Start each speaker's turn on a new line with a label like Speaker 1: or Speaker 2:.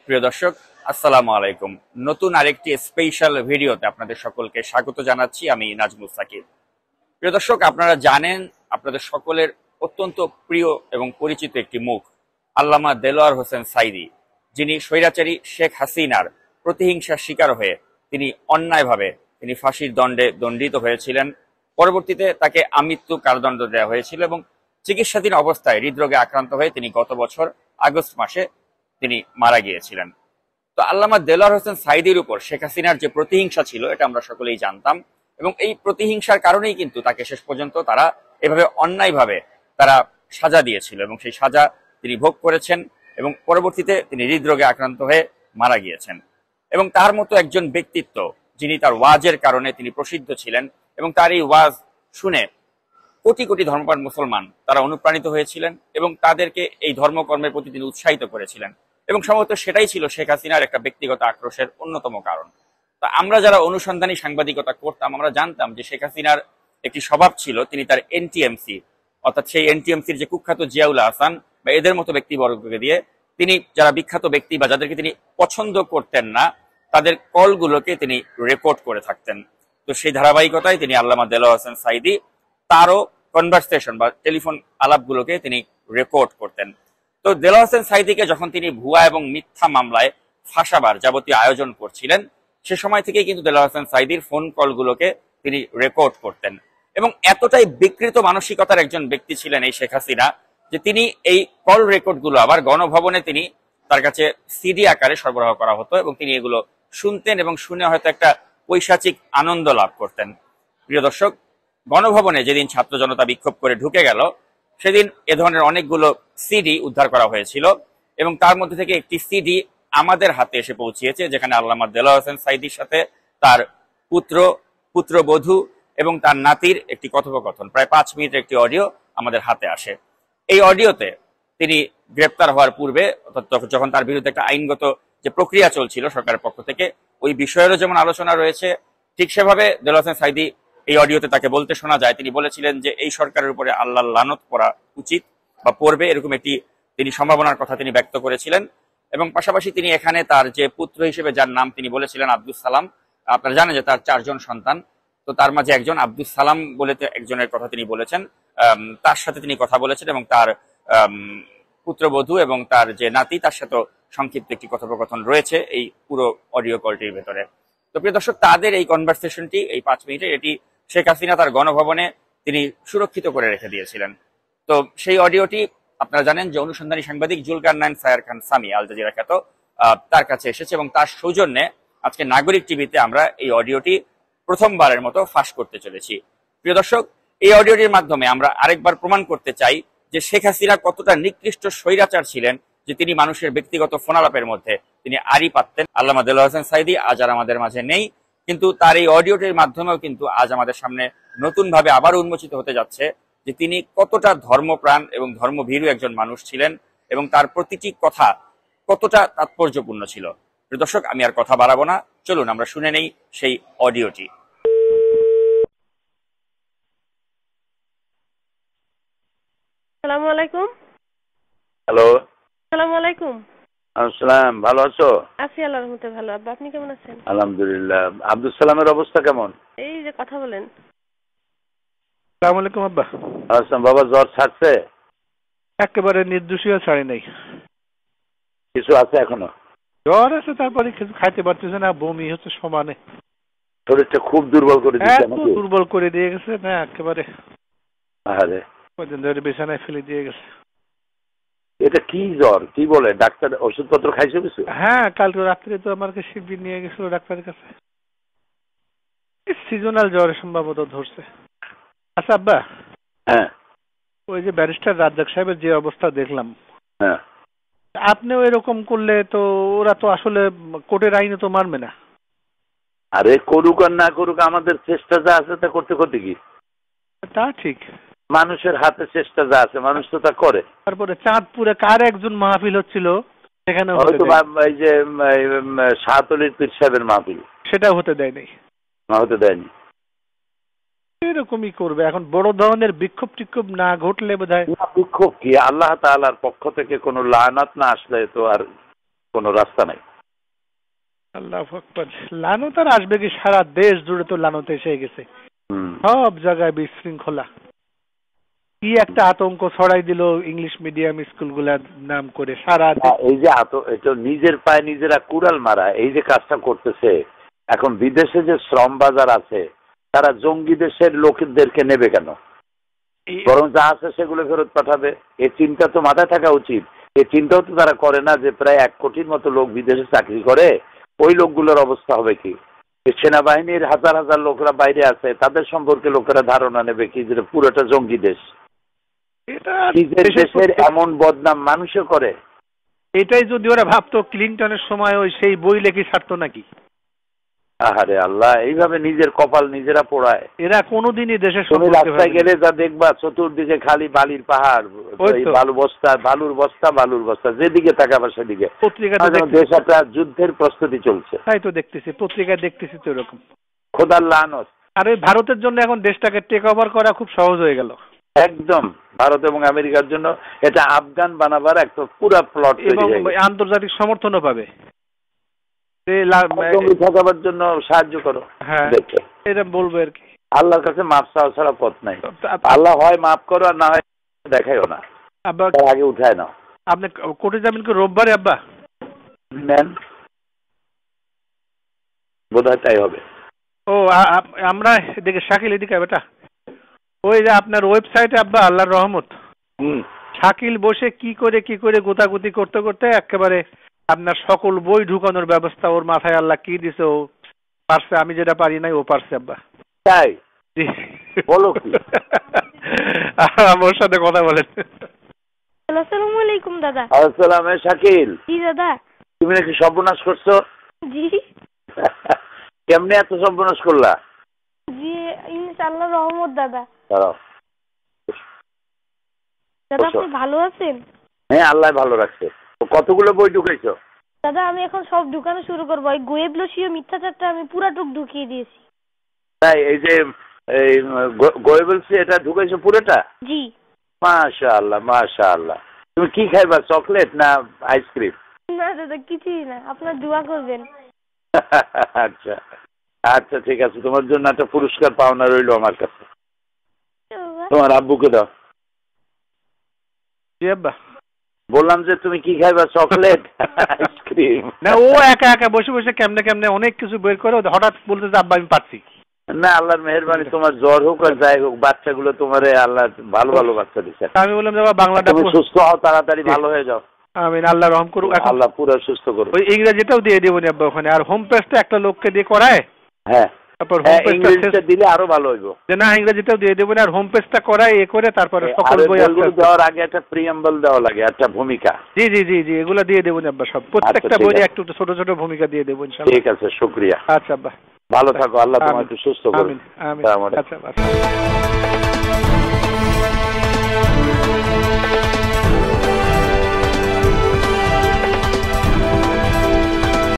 Speaker 1: প্রিয় দর্শক, আসসালামু আলাইকুম। নতুন আরেকটি স্পেশাল ভিডিওতে আপনাদের সকলকে স্বাগত জানাচ্ছি। আমি নাজমুল সাকিব। প্রিয় দর্শক, আপনারা জানেন, আপনাদের সকলের অত্যন্ত প্রিয় এবং পরিচিত একটি মুখ আল্লামা দেলোয়ার হোসেন সাঈদী, যিনি স্বৈরাচারী শেখ হাসিনার প্রতিহিংসার শিকার হয়ে তিনি অন্যায়ভাবে ফাঁসির দণ্ডে দণ্ডিত হয়েছিলেন। পরবর্তীতে তাকে আমৃত্যু কারাদণ্ড দেওয়া হয়েছিল এবং চিকিৎসাধীন অবস্থায় হৃদরোগে আক্রান্ত হয়ে তিনি গত বছর আগস্ট মাসে তিনি মারা গিয়েছিলেন। তো আল্লামা দেলোয়ার হোসেন সাঈদীর উপর শেখ হাসিনার যে প্রতিহিংসা ছিল, এটা আমরা সকলেই জানতাম, এবং এই প্রতিহিংসার কারণেই কিন্তু তাকে শেষ পর্যন্ত তারা এভাবে অন্যায়ভাবে তারা সাজা দিয়েছিল এবং সেই সাজা তিনি ভোগ করেছেন এবং পরবর্তীতে তিনি হৃদরোগে আক্রান্ত হয়ে মারা গিয়েছেন। এবং তার মতো একজন ব্যক্তিত্ব, যিনি তার ওয়াজের কারণে তিনি প্রসিদ্ধ ছিলেন এবং তার এই ওয়াজ শুনে কোটি কোটি ধর্মপ্রাণ মুসলমান তারা অনুপ্রাণিত হয়েছিলেন এবং তাদেরকে এই ধর্মকর্মের প্রতি তিনি উৎসাহিত করেছিলেন, এবং সম্ভবত সেটাই ছিল শেখ হাসিনার একটা ব্যক্তিগত আক্রোশের অন্যতম কারণ। তা আমরা যারা অনুসন্ধানী সাংবাদিকতা করতাম, আমরা জানতাম যে শেখ হাসিনার একটি স্বভাব ছিল, তিনি তার এনটিএমসি, অর্থাৎ সেই এনটিএমসির যে কুখ্যাত জিয়াউল আহসান বা এদের মতো ব্যক্তিবর্গকে দিয়ে তিনি যারা বিখ্যাত ব্যক্তি বা যাদেরকে তিনি পছন্দ করতেন না, তাদের কলগুলোকে তিনি রেকর্ড করে থাকতেন। তো সেই ধারাবাহিকতায় তিনি আল্লামা দেলোয়ার হোসেন সাঈদী তারও কনভারসেশন বা টেলিফোন আলাপগুলোকে তিনি রেকর্ড করতেন। তো দেলোয়ার হোসেন সাঈদীকে যখন তিনি ভুয়া এবং মিথ্যা মামলায় ফাঁসাবার যাবতীয় আয়োজন করছিলেন, সে সময় থেকেই কিন্তু দেলোয়ার হোসেন সাঈদীর ফোন কলগুলোকে তিনি রেকর্ড করতেন। এবং এতটাই বিকৃত মানসিকতার একজন ব্যক্তি ছিলেন এই শেখ হাসিনা যে তিনি এই কল রেকর্ডগুলো আবার গণভবনে তিনি তার কাছে সিডি আকারে সরবরাহ করা হতো এবং তিনি এগুলো শুনতেন এবং শুনে হয়তো একটা পৈশাচিক আনন্দ লাভ করতেন। প্রিয় দর্শক, গণভবনে যেদিন ছাত্র জনতা বিক্ষোভ করে ঢুকে গেল, সেদিন এ ধরনের অনেকগুলো সিডি উদ্ধার করা হয়েছিল এবং তার মধ্যে থেকে একটি সিডি আমাদের হাতে এসে পৌঁছিয়েছে, যেখানে আল্লামা দেলোয়ার হোসেন সাঈদীর সাথে তার পুত্রবধূ এবং তার নাতির একটি কথোপকথন, প্রায় 5 মিনিটের একটি অডিও আমাদের হাতে আসে। এই অডিওতে তিনি গ্রেপ্তার হওয়ার পূর্বে, যখন তার বিরুদ্ধে একটা আইনগত যে প্রক্রিয়া চলছিল সরকারের পক্ষ থেকে, ওই বিষয়েরও যেমন আলোচনা রয়েছে, ঠিক সেভাবে দেলোয়ার হোসেন সাঈদী এই অডিওতে তাকে বলতে শোনা যায়, তিনি বলেছিলেন যে এই সরকারের উপরে আল্লাহর লানত পড়া উচিত বা পড়বে, এরকম একটি তিনি সম্ভাবনার কথা তিনি ব্যক্ত করেছিলেন। এবং পাশাপাশি তিনি এখানে তার যে পুত্র হিসেবে যার নাম তিনি বলেছিলেন আব্দুস সালাম, আপনারা জানেন যে তার 4 জন সন্তান, তো তার মাঝে একজন আব্দুস সালাম বলে একজনের কথা তিনি বলেছেন, তার সাথে তিনি কথা বলেছেন এবং তার পুত্রবধূ এবং তার যে নাতি তার সাথে সংক্ষিপ্ত একটি কথোপকথন রয়েছে এই পুরো অডিও কলটির ভেতরে। তো প্রিয় দর্শক, তাদের এই কনভারসেশনটি, এই 5 মিনিটের, এটি শেখ হাসিনা তার গণভবনে তিনি সুরক্ষিত করে রেখে দিয়েছিলেন। তো সেই অডিওটি আপনারা জানেন যে অনুসন্ধানী সাংবাদিক জুলকারনাইন সায়ার খান সামি, আল জাজিরা খ্যাত, তার কাছে এসেছে এবং তার সৌজন্যে আজকে নাগরিক টিভিতে আমরা এই অডিওটি প্রথমবারের মতো ফাঁস করতে চলেছি। প্রিয় দর্শক, এই অডিওটির মাধ্যমে আমরা আরেকবার প্রমাণ করতে চাই যে শেখ হাসিনা কতটা নিকৃষ্ট স্বৈরাচার ছিলেন, যে তিনি মানুষের ব্যক্তিগত ফোনালাপের মধ্যে তিনি আড়ি পাততেন। আল্লামা দেলোয়ার হোসেন সাঈদী আজ আর আমাদের মাঝে নেই, কিন্তু তার এই অডিওটির মাধ্যমেও কিন্তু আজ আমাদের সামনে নতুনভাবে আবার উন্মোচিত হতে যাচ্ছে যে তিনি কতটা ধর্মপ্রাণ এবং ধর্মভীরু একজন মানুষ ছিলেন এবং তার প্রতিটি কথা কতটা তাৎপর্যপূর্ণ ছিল। প্রিয় দর্শক, আমি আর কথা বাড়াবো না, চলুন আমরা শুনে নেই সেই অডিওটি।
Speaker 2: আসসালামু আলাইকুম।
Speaker 3: হ্যালো।
Speaker 2: আসসালামু আলাইকুম।
Speaker 3: আসসালাম, ভালো আছো?
Speaker 2: আছি আল্লাহর রহমতে ভালো। আব্বা, আপনি কেমন আছেন?
Speaker 3: আলহামদুলিল্লাহ। আব্দুল সালামের অবস্থা কেমন?
Speaker 2: এই যে কথা বলেন।
Speaker 4: আসসালামু আলাইকুম আব্বা।
Speaker 3: আসসালাম। বাবা, জ্বর ছাড়ছে?
Speaker 4: একেবারে নির্দোষীয় ছাড়ি নাই,
Speaker 3: কিছু আছে এখনো?
Speaker 4: জ্বর আছে, তারপরে কিছু খাইতে পারতেছে না, বমি হচ্ছে সমানে।
Speaker 3: শরীরটা খুব দুর্বল করে দিচ্ছে নাকি?
Speaker 4: দুর্বল করে দিয়ে গেছে না একেবারে।
Speaker 3: আরে,
Speaker 4: কদিন ধরে বিছানায় ফেলে দিয়ে গেছে।
Speaker 3: এটা কি জ্বর? কি বলে ডাক্তার? ওষুধপত্র খাইছো কিছু?
Speaker 4: হ্যাঁ, কালকে রাত্রে তো আমাকে শিবির নিয়ে গেছিল ডাক্তারের কাছে। সিজনাল জ্বর সম্ভবত ধরছে। আচ্ছা আব্বা,
Speaker 3: হ্যাঁ,
Speaker 4: ওই যে ব্যারিস্টার রাজ্জাক সাহেবের যে অবস্থা দেখলাম,
Speaker 3: হ্যাঁ,
Speaker 4: আপনিও এরকম করলে তো ওরা তো আসলে কোর্টের আইনে তো মানবে না।
Speaker 3: আরে করুক আর না করুক, আমাদের চেষ্টা যা আছে তা করতে করতে কি?
Speaker 4: তা ঠিক,
Speaker 3: মানুষের হাতে চেষ্টা যা আছে মানুষ তো তা করে।
Speaker 4: তারপরে চাঁদপুরে কার একজন মাহফিল হচ্ছিল, সেখানে
Speaker 3: হয়তো এই যে শাহতলির পীর সাহেবের মাহফিল,
Speaker 4: সেটাও হতে দেয় নাই,
Speaker 3: হতে দেয়নি।
Speaker 4: এরকমই করবে এখন। বড় ধরনের বিক্ষোভ টিক্ষোভ না ঘটলে বোধহয়।
Speaker 3: বিক্ষোভ কি? আল্লাহ তাআলার পক্ষ থেকে কোনো লানাত না আসলে তো আর কোনো রাস্তা নাই।
Speaker 4: আল্লাহু আকবার। লানত আর আসবে কি, সারা দেশ জুড়ে তো লানত এসে গেছে, সব জায়গায় বিশৃঙ্খলা। কি একটা আতঙ্ক ছড়াই দিল ইংলিশ মিডিয়াম স্কুলগুলার নাম করে সারা
Speaker 3: এই যে এটা নিজের পায়ে নিজেরা কুড়াল মারা, এই যে কাজটা করতেছে, এখন বিদেশে যে শ্রম বাজার আছে তারা জঙ্গি দেশের লোকদেরকে নেবে কেন? বরং যা আছে সেগুলো ফেরত পাঠাবে। এই চিন্তা তো মাথায় থাকা উচিত। এই চিন্তাও তো তারা করে না যে প্রায় 1 কোটির মতো লোক বিদেশে চাকরি করে, ওই লোকগুলোর অবস্থা হবে কি? সেনাবাহিনীর হাজার হাজার লোকরা বাইরে আছে, তাদের সম্পর্কে লোকেরা ধারণা নেবে কি যে পুরোটা জঙ্গি দেশ। নিজের দেশের এমন বদনাম মানুষে করে।
Speaker 4: এটাই যদি ওরা ভাবতো ক্লিনটনের সময় ওই সেই বই লেখি ছাড়তো নাকি?
Speaker 3: আহারে আল্লাহ, এইভাবে নিজের কপাল নিজেরা পোড়ায়।
Speaker 4: এরা কোনোদিনই দেশের
Speaker 3: তুমি রাস্তায় গেলে যা দেখবা চতুর্দিকে খালি বালির পাহাড়, বালুর বস্তা, যেদিকে তাকাবা সেদিকে। দেশ একটা যুদ্ধের প্রস্তুতি চলছে।
Speaker 4: তাই তো দেখতেছি, পত্রিকায় দেখতেছি তো এরকম।
Speaker 3: খোদার লানত।
Speaker 4: আর ওই ভারতের জন্য এখন দেশটাকে টেক ওভার করা খুব সহজ হয়ে গেল।
Speaker 3: একদম ভারত এবং আমেরিকার জন্য এটা আফগান বানাবার একটা পুরো প্লট
Speaker 4: এবং আন্তর্জাতিক সমর্থনও পাবে।
Speaker 3: ঠকাবার জন্য সাহায্য করো।
Speaker 4: হ্যাঁ, এটা বলবো আর কি।
Speaker 3: আল্লাহর কাছে মাপ চাওয়া ছাড়া পথ নাই। আল্লাহ হয় মাফ করো আর না হয় দেখাইও না, আগে উঠায় নাও।
Speaker 4: আপনি কোর্টে যাবেন কি রোববারে আব্বা?
Speaker 3: নেন, বোধহয় তাই হবে।
Speaker 4: ও আমরা এদিকে শাকিল এদিকে বেটা, ওই যে আপনার ওয়েবসাইটে আব্বা আল্লাহর রহমত, শাকিল বসে কি করে গোতাগুতি করতে করতে একেবারে আপনার সকল বই ঢুকানোর ব্যবস্থা ওর মাথায় আল্লাহ কি দিছে, ও পারছে। আমি যেটা পারি নাই ও পারছে আব্বা।
Speaker 3: তাই বলো কি?
Speaker 4: আমার সাথে কথা বলেন।
Speaker 2: আসসালামু আলাইকুম দাদা।
Speaker 3: আসসালাম। শাকিল।
Speaker 2: জি দাদা।
Speaker 3: তুমি নাকি সর্বনাশ করছো?
Speaker 2: জি।
Speaker 3: কেমনে এত সর্বনাশ করলা?
Speaker 2: জি ইনশাআল্লাহ রহমত দাদা।
Speaker 3: দাঁড়াও।
Speaker 2: দাদা আপনি ভালো আছেন?
Speaker 3: হ্যাঁ, আল্লাহ ভালো রাখছে। কতগুলো বই ঢুকাইছো?
Speaker 2: দাদা আমি এখন সব ঢুকানো শুরু করবো। এই গোয়েবলসীয় মিথ্যাচারটা আমি পুরাটুক ঢুকিয়ে দিয়েছি।
Speaker 3: তাই এই যে গোয়েবলসি এটা ঢুকাইছো পুরোটা?
Speaker 2: জি।
Speaker 3: মাশাআল্লাহ মাশাআল্লাহ। তুমি কি খাইবা, চকলেট না আইসক্রিম?
Speaker 2: না দাদা কিছুই না, আপনার দোয়া করবেন।
Speaker 3: আচ্ছা আচ্ছা ঠিক আছে, তোমার জন্য একটা পুরস্কার পাওনা রইলো আমার কাছে। তোমার আব্বুকে দাও।
Speaker 4: জি আব্বা।
Speaker 3: বললাম যে তুমি কি খাইবা, চকলেট আইসক্রিম?
Speaker 4: না, ও একা একা বসে বসে কেমনে অনেক কিছু বের করে হঠাৎ বলতে যে আব্বা আমি পারছি
Speaker 3: না। আল্লাহর মেহেরবানি, তোমার জ্বর হোক আর যাই হোক, বাচ্চাগুলো তোমারে আল্লাহ ভালো ভালো বাচ্চা দিচ্ছে।
Speaker 4: আমি বললাম বাবা বাংলাটা
Speaker 3: তুমি সুস্থ হও, তাড়াতাড়ি ভালো হয়ে যাও।
Speaker 4: আমিন, আল্লাহ রহম করুক।
Speaker 3: আল্লাহ পুরো সুস্থ করুক।
Speaker 4: ওই ইংরেজিটাও দিয়ে দেবো নি আব্বা ওখানে। আর হোম পেজটা একটা লোককে দিয়ে করায়।
Speaker 3: হ্যাঁ,
Speaker 4: তারপর
Speaker 3: ইংরেজিটা দিলে আরো ভালো হইব।
Speaker 4: না, ইংরেজিটাও দিয়ে দেবো না, আর হোম পেজটা করায় এ করে তারপরে সকল বই
Speaker 3: দেওয়ার আগে একটা প্রিয়াম্বল দেওয়া লাগে, একটা ভূমিকা।
Speaker 4: জি জি জি জি, এগুলো দিয়ে দেবো আব্বা সব। প্রত্যেকটা বইয়ে একটু ছোট ছোট ভূমিকা দিয়ে দেবো ইনশাআল্লাহ।
Speaker 3: ঠিক আছে, শুকরিয়া।
Speaker 4: আচ্ছা আব্বা,
Speaker 3: ভালো থাকো, আল্লাহ তোমাকে সুস্থ করুন।
Speaker 4: আমিন আমিন। আচ্ছা।